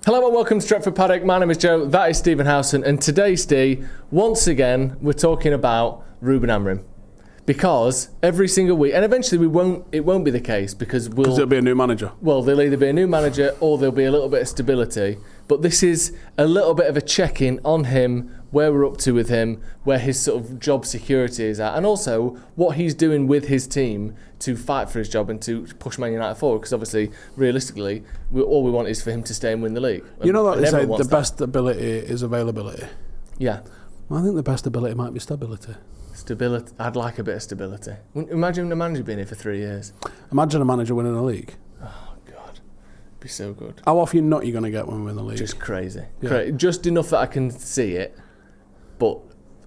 Hello and welcome to Stretford Paddock. My name is Joe, that is Stephen Howson, and today, Steve, once again, we're talking about Ruben Amorim. Because every single week, and eventually it won't be the case because there'll be a new manager. Well, there'll either be a new manager or there'll be a little bit of stability. But this is a little bit of a check-in on him, where we're up to with him, where his sort of job security is at, and also what he's doing with his team to fight for his job and to push Man United forward. Because obviously, realistically, all we want is for him to stay and win the league. You know that they say the best ability is availability. Yeah. Well, I think the best ability might be stability. Stability. I'd like a bit of stability. Imagine the manager being here for 3 years. Imagine a manager winning a league. Oh, God. It'd be so good. How often not are you going to get when we win the league? Just crazy. Yeah. Just enough that I can see it, but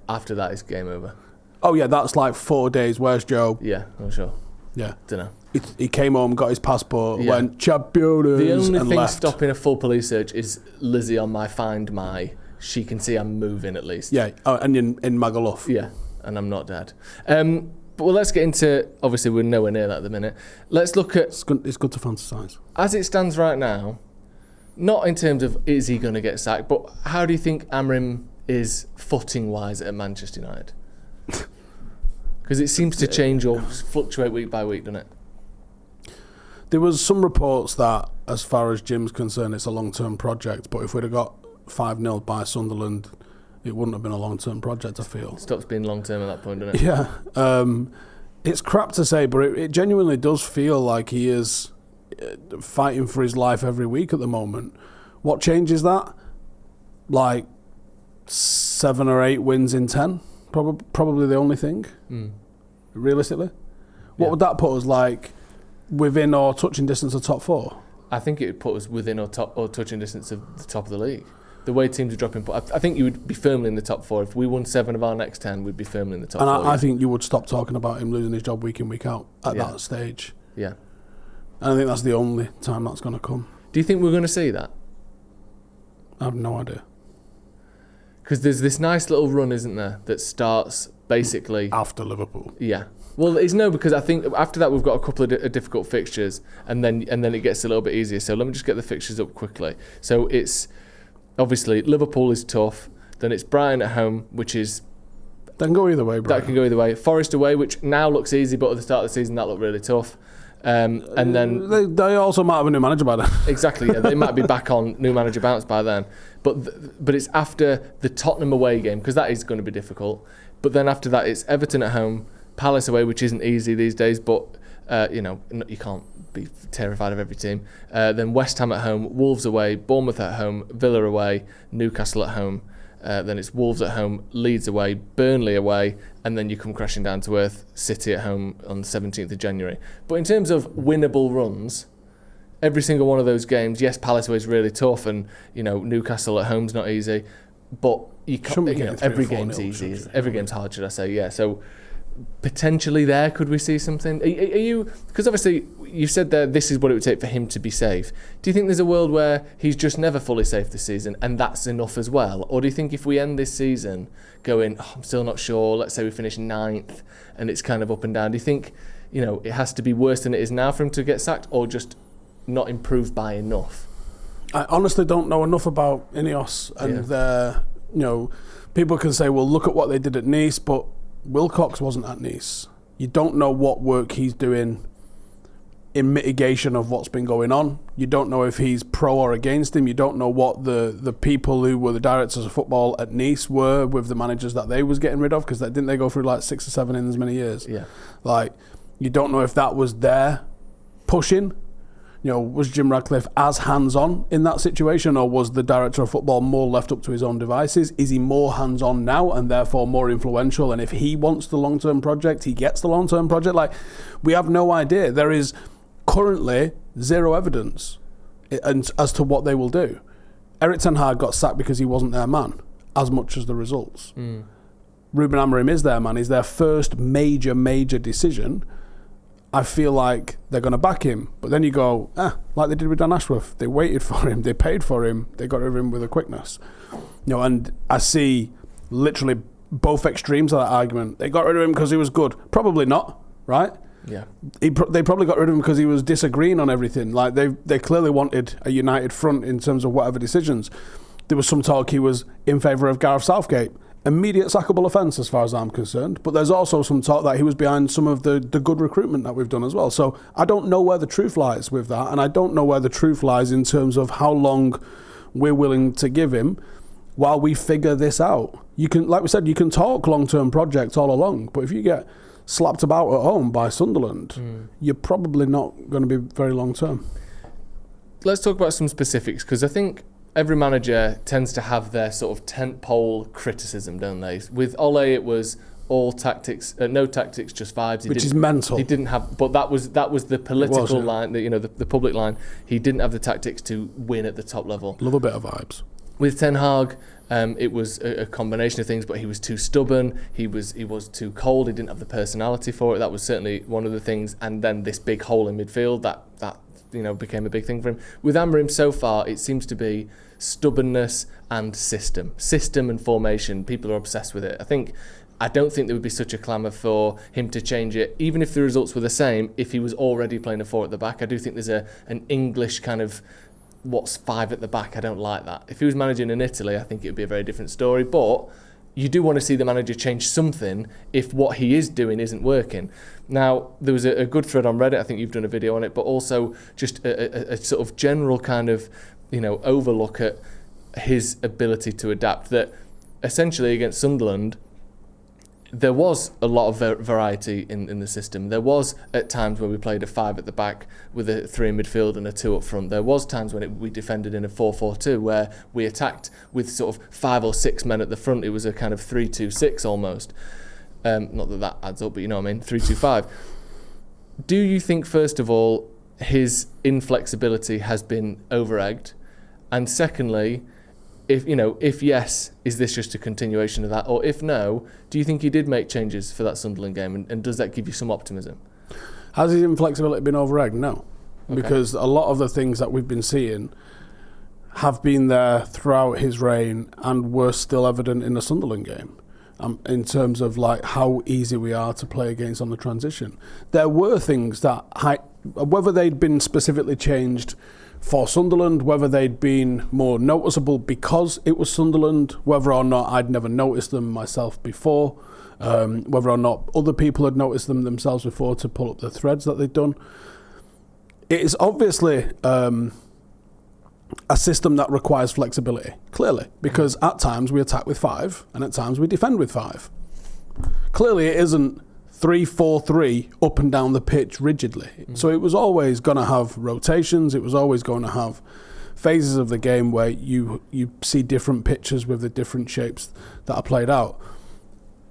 after that, it's game over. Oh, yeah, that's like 4 days. Where's Joe? Yeah, I'm sure. Yeah. Don't know. He came home, got his passport, went, champions, the only and thing left. stopping a full police search is Lizzie on my Find My. She can see I'm moving at least. Yeah, and in Magaluf. Yeah, and I'm not dead. But let's get into, obviously we're nowhere near that at the minute. Let's look at... It's good to fantasise. As it stands right now, not in terms of is he going to get sacked, but how do you think Amorim is footing-wise at Manchester United? Because it seems to change or fluctuate week by week, doesn't it? There was some reports that, as far as Jim's concerned, it's a long-term project, but if we'd have got 5-0 by Sunderland, it wouldn't have been a long-term project, I feel. It stops being long-term at that point, doesn't it? Yeah. It's crap to say, but it genuinely does feel like he is fighting for his life every week at the moment. What changes that? Like 7 or 8 wins in 10? Probably the only thing, realistically. What would that put us, like, within or touching distance of top 4? I think it would put us within or touching distance of the top of the league. The way teams are dropping, I think you would be firmly in the top 4. If we won 7 of our next 10, we'd be firmly in the top 4. And I think you would stop talking about him losing his job week in, week out at that stage. Yeah. And I think that's the only time that's going to come. Do you think we're going to see that? I have no idea. Because there's this nice little run, isn't there, that starts basically... after Liverpool. Yeah. Well, it's no, because I think after that we've got a couple of difficult fixtures, and then it gets a little bit easier. So let me just get the fixtures up quickly. So it's... Obviously, Liverpool is tough. Then it's Brighton at home, which is... That can go either way, Brighton. That can go either way. Forest away, which now looks easy, but at the start of the season, that looked really tough. And then... They also might have a new manager by then. Exactly, yeah. They might be back on new manager bounce by then. But it's after the Tottenham away game, because that is going to be difficult. But then after that, it's Everton at home, Palace away, which isn't easy these days, but, you can't be terrified of every team. Then West Ham at home, Wolves away, Bournemouth at home, Villa away, Newcastle at home. Then it's Wolves at home, Leeds away, Burnley away, and then you come crashing down to earth, City at home on the 17th of January. But in terms of winnable runs, every single one of those games, yes, Palace away is really tough, and Newcastle at home's not easy, but you can't. Every game's easy. Every game's hard, should I say? Yeah. So potentially there, could we see something? Are you? Because obviously you said there this is what it would take for him to be safe. Do you think there's a world where he's just never fully safe this season, and that's enough as well? Or do you think if we end this season going, I'm still not sure, let's say we finish 9th and it's kind of up and down, do you think it has to be worse than it is now for him to get sacked, or just not improved by enough? I honestly don't know enough about Ineos and their, people can say, well, look at what they did at Nice, but Wilcox wasn't at Nice. You don't know what work he's doing in mitigation of what's been going on. You don't know if he's pro or against him. You don't know what the people who were the directors of football at Nice were with the managers that they was getting rid of, because didn't they go through like 6 or 7 in as many years? Yeah. Like, you don't know if that was their pushing. Was Jim Ratcliffe as hands-on in that situation, or was the director of football more left up to his own devices? Is he more hands-on now and therefore more influential? And if he wants the long-term project, he gets the long-term project? Like, we have no idea. There is currently zero evidence as to what they will do. Erik ten Hag got sacked because he wasn't their man, as much as the results. Ruben Amorim is their man. He's their first major decision. I feel like they're going to back him. But then you go, like they did with Dan Ashworth. They waited for him. They paid for him. They got rid of him with a quickness. And I see literally both extremes of that argument. They got rid of him because he was good. Probably not, right? Yeah. They probably got rid of him because he was disagreeing on everything. Like they clearly wanted a united front in terms of whatever decisions. There was some talk he was in favour of Gareth Southgate. Immediate sackable offence as far as I'm concerned. But there's also some talk that he was behind some of the good recruitment that we've done as well. So I don't know where the truth lies with that, and I don't know where the truth lies in terms of how long we're willing to give him while we figure this out. You can, like we said, you can talk long-term projects all along, but if you get slapped about at home by Sunderland, you're probably not going to be very long-term. Let's talk about some specifics, because I think every manager tends to have their sort of tentpole criticism, don't they? With Ole, it was all tactics, no tactics, just vibes. Which is mental. He didn't have, but that was the political line, the public line. He didn't have the tactics to win at the top level. Love a bit of vibes. With Ten Hag, it was a combination of things, but he was too stubborn. He was too cold. He didn't have the personality for it. That was certainly one of the things. And then this big hole in midfield that became a big thing for him. With Amorim so far, it seems to be stubbornness and system and formation. People are obsessed with it. I don't think there would be such a clamour for him to change it, even if the results were the same, if he was already playing a 4 at the back. I do think there's an English kind of what's 5 at the back. I don't like that. If he was managing in Italy, I think it would be a very different story. But you do want to see the manager change something if what he is doing isn't working. Now, there was a good thread on Reddit. I think you've done a video on it, but also just a sort of general kind of overlook at his ability to adapt. That essentially against Sunderland, there was a lot of variety in the system. There was at times where we played a 5 at the back with a 3 in midfield and a 2 up front. There was times when we defended in a 4-4-2 where we attacked with sort of 5 or 6 men at the front. It was a kind of 3-2-6 almost. Not that adds up, but you know what I mean, 3-2-5. Do you think, first of all, his inflexibility has been over-egged? And secondly, if yes, is this just a continuation of that? Or if no, do you think he did make changes for that Sunderland game? And does that give you some optimism? Has his inflexibility been over-egged? No. Okay. Because a lot of the things that we've been seeing have been there throughout his reign and were still evident in the Sunderland game. In terms of like how easy we are to play against on the transition. There were things that, whether they'd been specifically changed for Sunderland, whether they'd been more noticeable because it was Sunderland, whether or not I'd never noticed them myself before, whether or not other people had noticed them themselves before to pull up the threads that they'd done. It is obviously a system that requires flexibility, clearly, because at times we attack with 5 and at times we defend with 5. Clearly it isn't 3-4-3 up and down the pitch rigidly. So it was always going to have rotations, it was always going to have phases of the game where you see different pictures with the different shapes that are played out.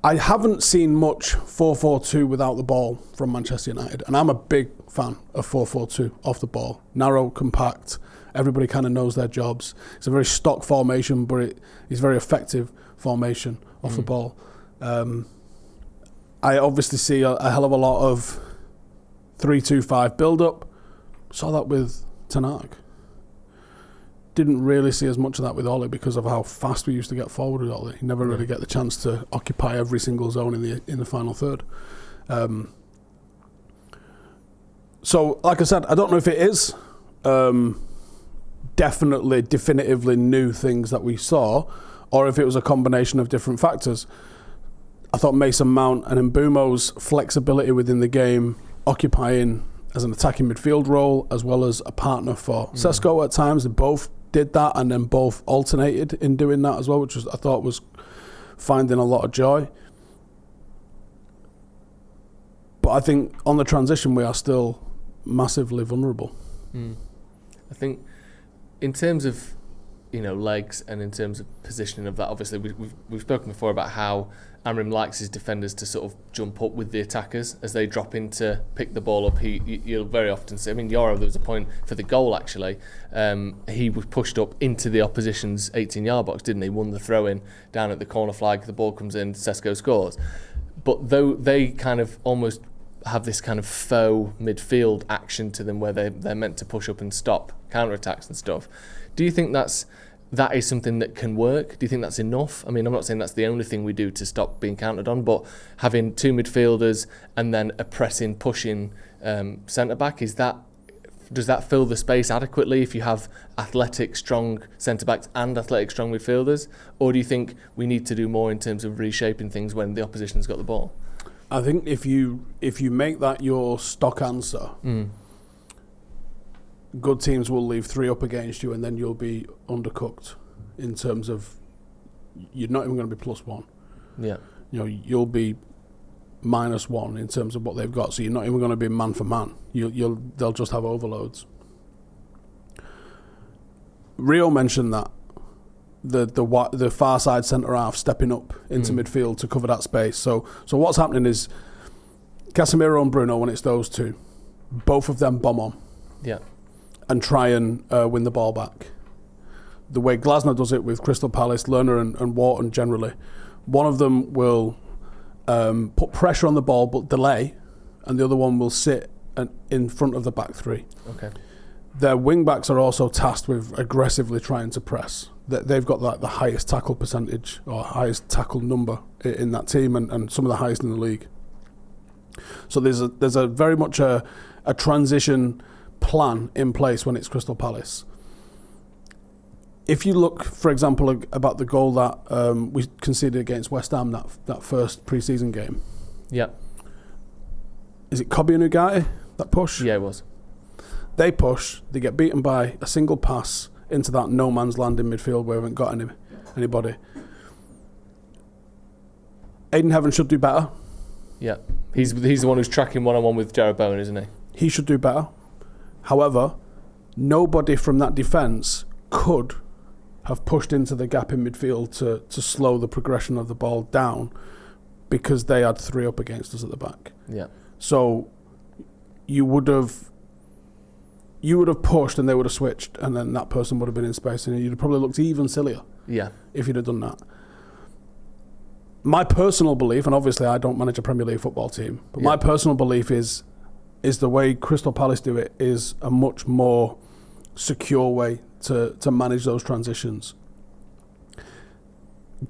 I haven't seen much 4-4-2 without the ball from Manchester United, and I'm a big fan of 4-4-2 off the ball. Narrow, compact, everybody kind of knows their jobs. It's a very stock formation, but it's very effective formation off the ball. I obviously see a hell of a lot of 3-2-5 build-up. Saw that with Ten Hag. Didn't really see as much of that with Ole because of how fast we used to get forward with Ole. You never really get the chance to occupy every single zone in the final third. So, like I said, I don't know if it is definitively new things that we saw, or if it was a combination of different factors. I thought Mason Mount and Mbeumo's flexibility within the game, occupying as an attacking midfield role as well as a partner for Sesko at times, they both did that and then both alternated in doing that as well, which I thought was finding a lot of joy. But I think on the transition we are still massively vulnerable. I think in terms of legs and in terms of positioning of that, obviously we've spoken before about how Amorim likes his defenders to sort of jump up with the attackers as they drop in to pick the ball up. You'll very often see, Yoro, there was a point for the goal actually, he was pushed up into the opposition's 18-yard box, didn't he? Won the throw-in down at the corner flag, the ball comes in, Sesko scores. But though they kind of almost have this kind of faux midfield action to them where they're meant to push up and stop counter-attacks and stuff, do you think that's that is something that can work? Do you think that's enough? I mean, I'm not saying that's the only thing we do to stop being counted on, but having two midfielders and then a pressing, pushing centre-back, does that fill the space adequately if you have athletic, strong centre-backs and athletic, strong midfielders? Or do you think we need to do more in terms of reshaping things when the opposition's got the ball? I think if you make that your stock answer, good teams will leave 3 up against you, and then you'll be undercooked in terms of you're not even going to be +1. Yeah, you'll be -1 in terms of what they've got. So you're not even going to be man for man. They'll just have overloads. Rio mentioned that the far side centre half stepping up into midfield to cover that space. So what's happening is Casemiro and Bruno, when it's those two, both of them bomb on. Yeah. And try and win the ball back. The way Glasner does it with Crystal Palace, Lerner and Wharton generally, one of them will put pressure on the ball but delay, and the other one will sit in front of the back three. Okay. Their wing backs are also tasked with aggressively trying to press. They've got the highest tackle percentage or highest tackle number in that team, and some of the highest in the league. So there's a very much a transition plan in place when it's Crystal Palace. If you look, for example, about the goal that we conceded against West Ham, that first pre-season game. Yeah. Is it Kobe and Ugarte, that push? Yeah, it was. They push, they get beaten by a single pass into that no man's land in midfield where we haven't got anybody. Aidan Heaven should do better. Yeah. He's the one who's tracking one-on-one with Jarrod Bowen, isn't he? He should do better. However, nobody from that defence could have pushed into the gap in midfield to slow the progression of the ball down because they had 3 up against us at the back. Yeah. So you would have pushed and they would have switched, and then that person would have been in space, and you'd have probably looked even sillier. Yeah. If you'd have done that. My personal belief, and obviously I don't manage a Premier League football team, but my personal belief is the way Crystal Palace do it is a much more secure way to manage those transitions.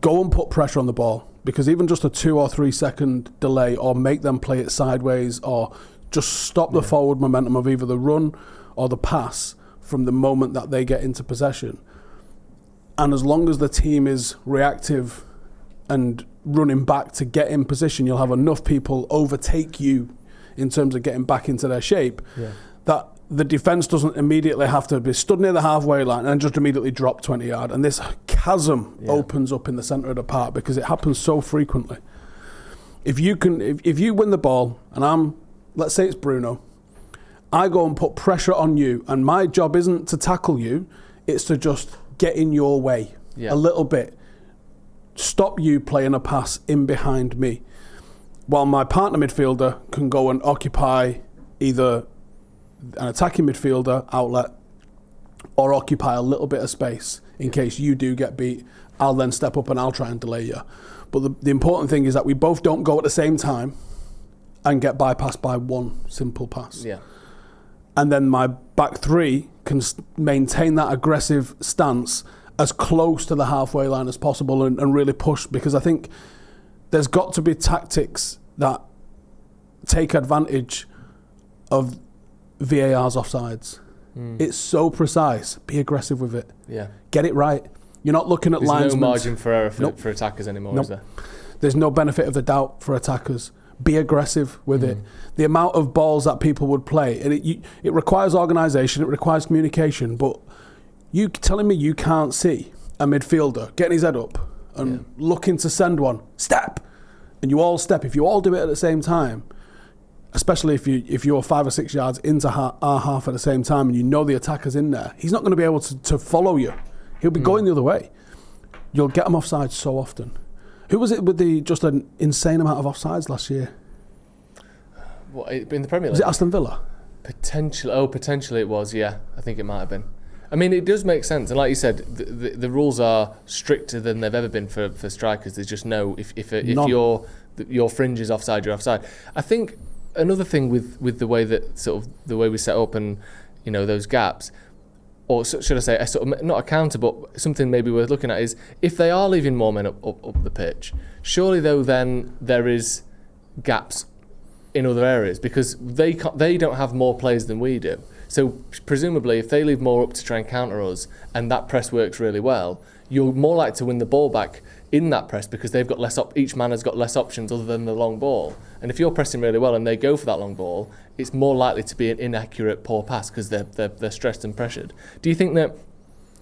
Go and put pressure on the ball, because even just a 2 or 3 second delay, or make them play it sideways, or just stop the forward momentum of either the run or the pass from the moment that they get into possession. And as long as the team is reactive and running back to get in position, you'll have enough people overtake you in terms of getting back into their shape, that the defence doesn't immediately have to be stood near the halfway line and just immediately drop 20 yards. And this chasm opens up in the centre of the park, because it happens so frequently. If you win the ball, and let's say it's Bruno, I go and put pressure on you, and my job isn't to tackle you, it's to just get in your way a little bit. Stop you playing a pass in behind me, while my partner midfielder can go and occupy either an attacking midfielder outlet or occupy a little bit of space in case you do get beat. I'll then step up and I'll try and delay you. But the important thing is that we both don't go at the same time and get bypassed by one simple pass. Yeah. And then my back three can maintain that aggressive stance as close to the halfway line as possible and really push, because I think there's got to be tactics that take advantage of VAR's offsides. It's so precise. Be aggressive with it. Yeah. Get it right. You're not looking at linesmen. There's no margin for error for attackers anymore, is there? There's no benefit of the doubt for attackers. Be aggressive with it. The amount of balls that people would play, and it requires organisation, it requires communication, but you telling me you can't see a midfielder getting his head up and looking to send one, step, and you all step. If you all do it at the same time, especially if you're 5 or 6 yards into our half at the same time and you know the attacker's in there, he's not going to be able to follow you. He'll be going the other way. You'll get him offside so often. Who was it with just an insane amount of offsides last year? What, in the Premier League? Was it Aston Villa? Potentially it was, yeah. I think it might have been. I mean, it does make sense. And like you said, the rules are stricter than they've ever been for strikers. There's just no, if your fringe is offside, you're offside. I think another thing with the way that the way we set up and, those gaps, or should I say, a sort of, not a counter, but something maybe worth looking at is if they are leaving more men up the pitch, surely though then there is gaps in other areas because they don't have more players than we do. So presumably if they leave more up to try and counter us and that press works really well, you're more likely to win the ball back in that press because they've got less each man has got less options other than the long ball. And if you're pressing really well and they go for that long ball, it's more likely to be an inaccurate, poor pass because they're stressed and pressured. Do you think that,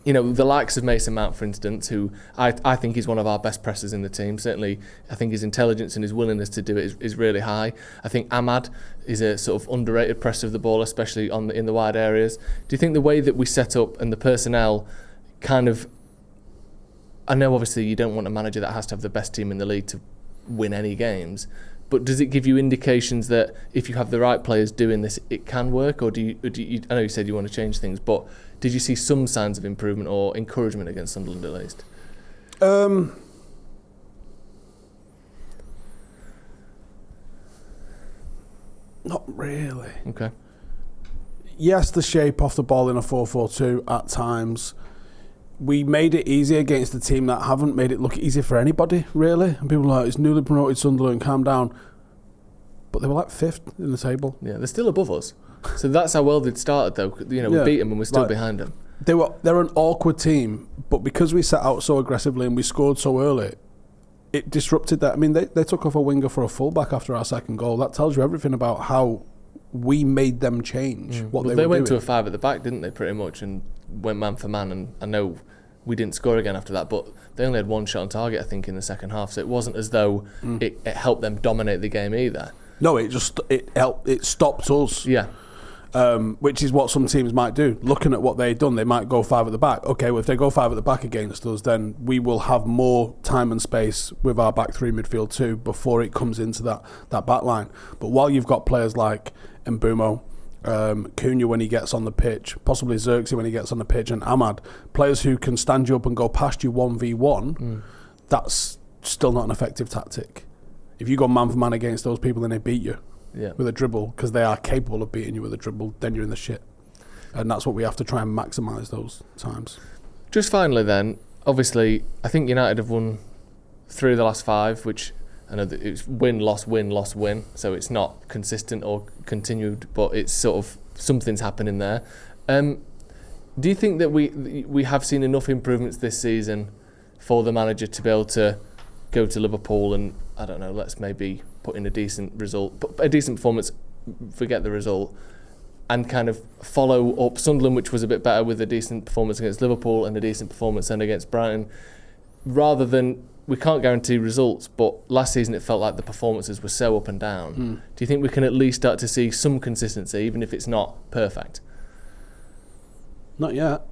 you know, the likes of Mason Mount, for instance, who I think is one of our best pressers in the team, certainly I think his intelligence and his willingness to do it is really high. I think Ahmad is a sort of underrated presser of the ball, especially in the wide areas. Do you think the way that we set up and the personnel kind of, I know obviously you don't want a manager that has to have the best team in the league to win any games, but does it give you indications that if you have the right players doing this, it can work? Or do you I know you said you want to change things, but did you see some signs of improvement or encouragement against Sunderland at least? Not really. Okay. Yes, the shape off the ball in a 4-4-2 at times. We made it easy against the team that haven't made it look easy for anybody, really. And people are like, it's newly promoted Sunderland, calm down. But they were like 5th in the table. Yeah, they're still above us. So that's how well they'd started, though. You know, we beat them and we're still behind them. They're an awkward team, but because we set out so aggressively and we scored so early, it disrupted that. I mean, they took off a winger for a fullback after our second goal. That tells you everything about how we made them change what they went to a 5 at the back, didn't they, pretty much, and went man for man. And I know we didn't score again after that, but they only had one shot on target, I think, in the second half. So it wasn't as though it helped them dominate the game either. No, it stopped us. Yeah. Which is what some teams might do. Looking at what they've done, they might go 5 at the back. Okay, well, if they go 5 at the back against us, then we will have more time and space with our back 3 midfield too before it comes into that back line. But while you've got players like Mbumo, Cunha when he gets on the pitch, possibly Xerxes when he gets on the pitch, and Ahmad, players who can stand you up and go past you 1v1, that's still not an effective tactic. If you go man for man against those people, then they beat you. Yeah. With a dribble, because they are capable of beating you with a dribble, then you're in the shit. And that's what we have to try and maximise those times. Just finally then, obviously, I think United have won 3 of the last 5, which I know that it's win, loss, win, loss, win. So it's not consistent or continued, but it's sort of something's happening there. Do you think that we have seen enough improvements this season for the manager to be able to go to Liverpool and, I don't know, let's maybe put in a decent result, a decent performance, forget the result, and kind of follow up Sunderland, which was a bit better, with a decent performance against Liverpool and a decent performance then against Brighton, rather than, we can't guarantee results, but last season it felt like the performances were so up and down. Do you think we can at least start to see some consistency, even if it's not perfect? Not yet.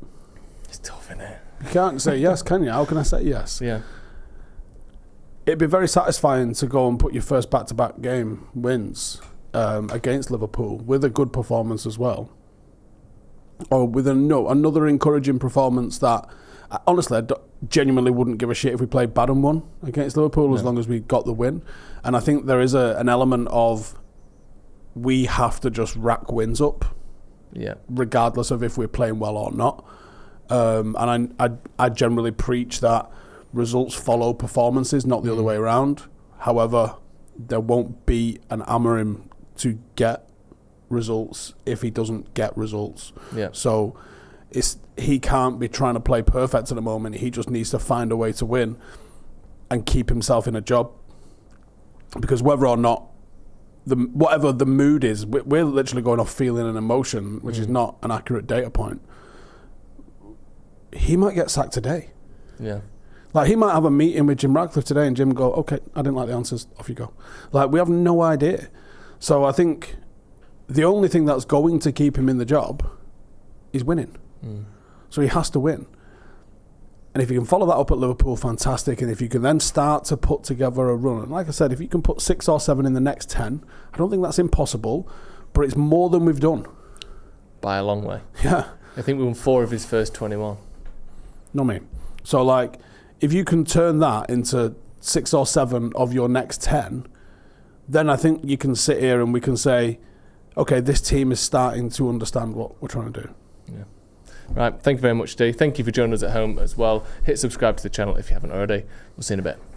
It's tough, isn't it? You can't say yes, can you? How can I say yes? Yeah. It'd be very satisfying to go and put your first back-to-back game wins against Liverpool with a good performance as well, or with another encouraging performance that, honestly, I genuinely wouldn't give a shit if we played bad and won against Liverpool as long as we got the win. And I think there is an element of we have to just rack wins up, regardless of if we're playing well or not. And I generally preach that results follow performances, not the other way around. However, there won't be an Amorim to get results if he doesn't get results. Yeah. So he can't be trying to play perfect at the moment. He just needs to find a way to win and keep himself in a job. Because whether or not, whatever the mood is, we're literally going off feeling and emotion, which is not an accurate data point. He might get sacked today. Yeah. Like, he might have a meeting with Jim Ratcliffe today and Jim go, okay, I didn't like the answers, off you go. Like, we have no idea. So I think the only thing that's going to keep him in the job is winning. So he has to win. And if you can follow that up at Liverpool, fantastic. And if you can then start to put together a run, and like I said, if you can put 6 or 7 in the next 10, I don't think that's impossible, but it's more than we've done. By a long way. Yeah. I think we won 4 of his first 21. No, me. So, like, if you can turn that into 6 or 7 of your next 10, then I think you can sit here and we can say, okay, this team is starting to understand what we're trying to do. Yeah. Right, thank you very much, Steve. Thank you for joining us at home as well. Hit subscribe to the channel if you haven't already. We'll see you in a bit.